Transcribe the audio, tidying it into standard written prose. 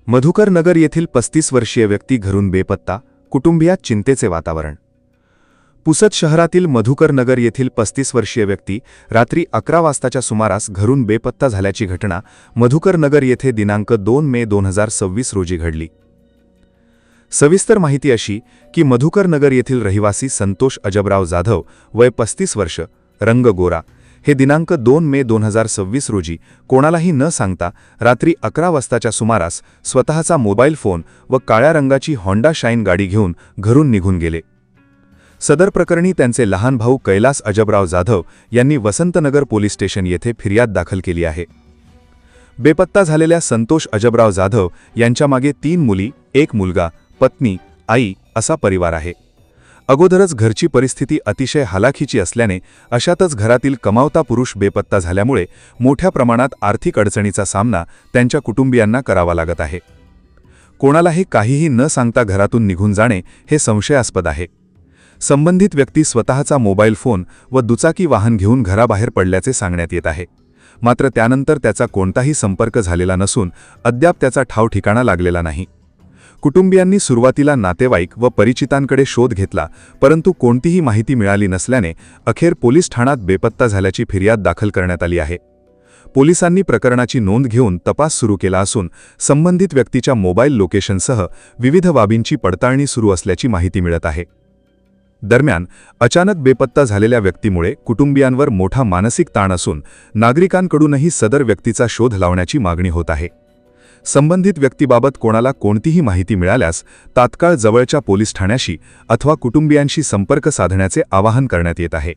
मधुकर नगर येथील 35 वर्षीय व्यक्ती घरून बेपत्ता, कुटुंबियात चिंतेचे वातावरण। पुसद शहरातील मधुकर नगर येथील 35 वर्षीय व्यक्ती रात्री 11 वाजताच्या सुमारास घरून बेपत्ता झाल्याची घटना मधुकर नगर येथे दिनांक 2 मे 2026 रोजी घडली। सविस्तर माहिती अशी की मधुकर नगर येथील रहिवासी संतोष अजबराव जाधव वय 35 वर्ष, रंग गोरा, हे दिनांक 2 मे 2026 रोजी कोणालाही न सांगता रात्री 11 वाजताच्या सुमारास स्वतःचा मोबाईल फोन व काळ्या रंगाची होंडा शाईन गाडी घेऊन घरून निघून गेले। सदर प्रकरणी त्यांचे लहान भाऊ कैलास अजबराव जाधव यांनी वसंतनगर पोलीस स्टेशन येथे फिर्याद दाखल केली आहे। बेपत्ता झालेल्या संतोष अजबराव जाधव यांच्यामागे 3 मुली, 1 मुलगा, पत्नी, आई असा परिवार आहे। अगोदरच घरची परिस्थिती अतिशय हालाखीची असल्याने अशातच घरातील कमावता पुरुष बेपत्ता झाल्यामुळे मोठ्या प्रमाणात आर्थिक अडचणीचा सामना त्यांच्या कुटुंबियांना करावा लागत आहे। कोणालाही काहीही न सांगता घरातून निघून जाणे हे संशयास्पद आहे। संबंधित व्यक्ती स्वतःचा मोबाईल फोन व दुचाकी वाहन घेऊन घराबाहेर पडल्याचे सांगण्यात येत आहे, मात्र त्यानंतर त्याचा कोणताही संपर्क झालेला नसून अद्याप त्याचा ठाव ठिकाणा लागलेला नाही। कुटुंबियांनी सुरुवातीला नातेवाईक व परिचितांकडे शोध घेतला, परंतु कोणतीही माहिती मिळाली नसल्याने अखेर पोलीस ठाण्यात बेपत्ता झाल्याची फिर्याद दाखल करण्यात आली आहे। पोलिसांनी प्रकरणाची नोंद घेऊन तपास सुरू केला असून संबंधित व्यक्तीच्या मोबाईल लोकेशनसह विविध बाबींची पडताळणी सुरू असल्याची माहिती मिळत आहे। दरम्यान अचानक बेपत्ता झालेल्या व्यक्तीमुळे कुटुंबियांवर मोठा मानसिक ताण असून नागरिकांकडूनही सदर व्यक्तीचा शोध लावण्याची मागणी होत आहे। संबंधित व्यक्तीबाबत कोणाला कोणतीही माहिती मिळाल्यास तात्काळ जवळच्या पोलीस ठाण्याशी अथवा कुटुंबियांशी संपर्क साधण्याचे आवाहन करण्यात येत आहे।